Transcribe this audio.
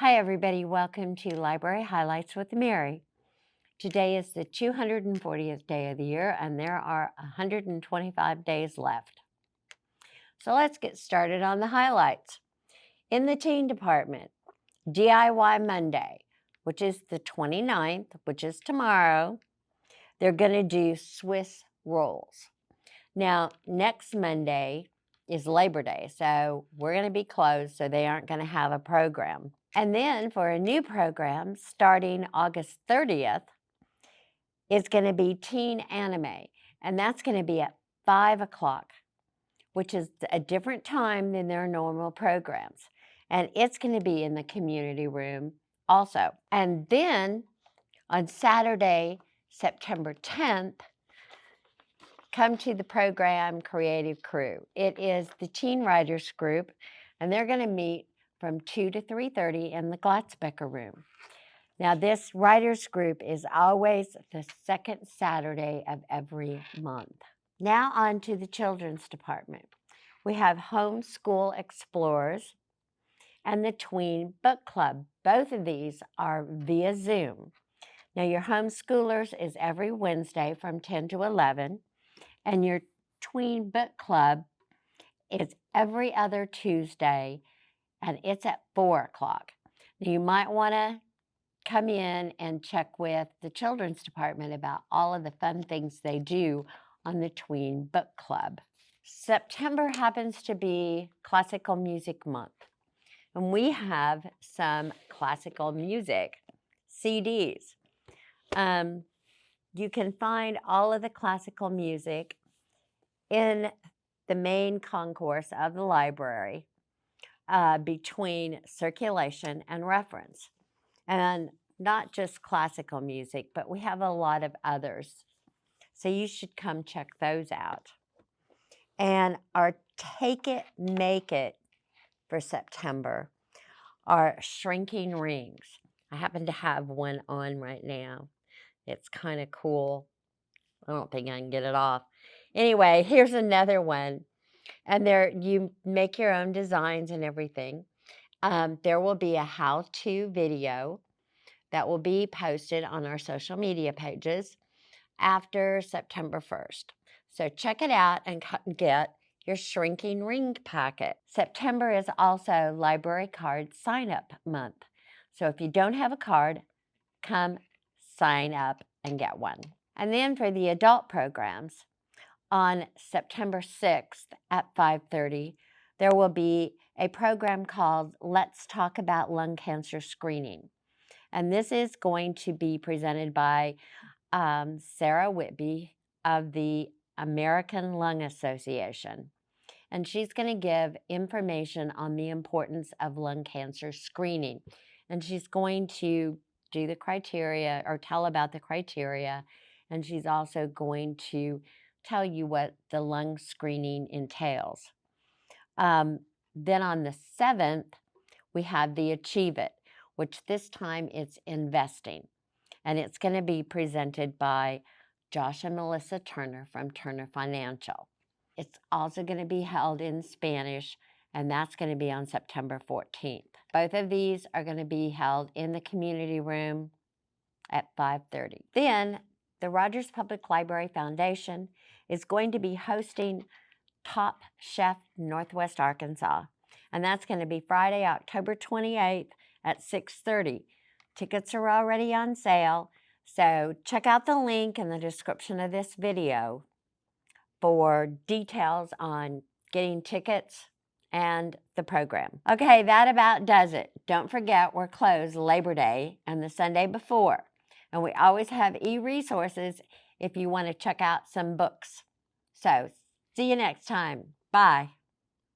Hi everybody, welcome to Library Highlights with Mary. Today is the 240th day of the year and there are 125 days left. So let's get started on the highlights. In the teen department, DIY Monday, which is the 29th, which is tomorrow, they're going to do Swiss rolls. Now, next Monday is Labor Day, so we're going to be closed, so they aren't going to have a program. And then for a new program, starting August 30th, is going to be Teen Anime, and that's going to be at 5 o'clock, which is a different time than their normal programs. And it's going to be in the community room also. And then on Saturday, September 10th, come to the program Creative Crew. It is the Teen Writers Group, and they're going to meet from 2 to 3:30 in the Glatzbecker room. Now, this writers group is always the second Saturday of every month. Now on to the children's department. We have Homeschool Explorers and the Tween Book Club. Both of these are via Zoom. Now, your homeschoolers is every Wednesday from 10 to 11, and your Tween Book Club is every other Tuesday, and it's at 4 o'clock. Now, you might want to come in and check with the children's department about all of the fun things they do on the Tween Book Club. September happens to be Classical Music Month, and we have some classical music CDs. You can find all of the classical music in the main concourse of the library between circulation and reference. And not just classical music, but we have a lot of others. So you should come check those out. And our Take It, Make It for September are shrinking rings. I happen to have one on right now. It's kind of cool. I don't think I can get it off. Anyway, here's another one. And there you make your own designs and everything. There will be a how-to video that will be posted on our social media pages after September 1st. So check it out and get your shrinking ring packet. September is also Library Card Sign-Up Month. So if you don't have a card, come sign up and get one. And then for the adult programs, on September 6th at 5:30, there will be a program called Let's Talk About Lung Cancer Screening. And this is going to be presented by Sarah Whitby of the American Lung Association. And she's going to give information on the importance of lung cancer screening. And she's going to do the criteria or tell about the criteria. And she's also going to tell you what the lung screening entails. Then on the 7th, we have the Achieve It, which this time it's investing. And it's going to be presented by Josh and Melissa Turner from Turner Financial. It's also going to be held in Spanish, and that's going to be on September 14th. Both of these are going to be held in the community room at 5:30. Then the Rogers Public Library Foundation is going to be hosting Top Chef Northwest Arkansas, and that's going to be Friday, October 28th at 6:30. Tickets are already on sale, so check out the link in the description of this video for details on getting tickets and the program. Okay, that about does it. Don't forget we're closed Labor Day and the Sunday before, and we always have e-resources if you want to check out some books. So see you next time. Bye.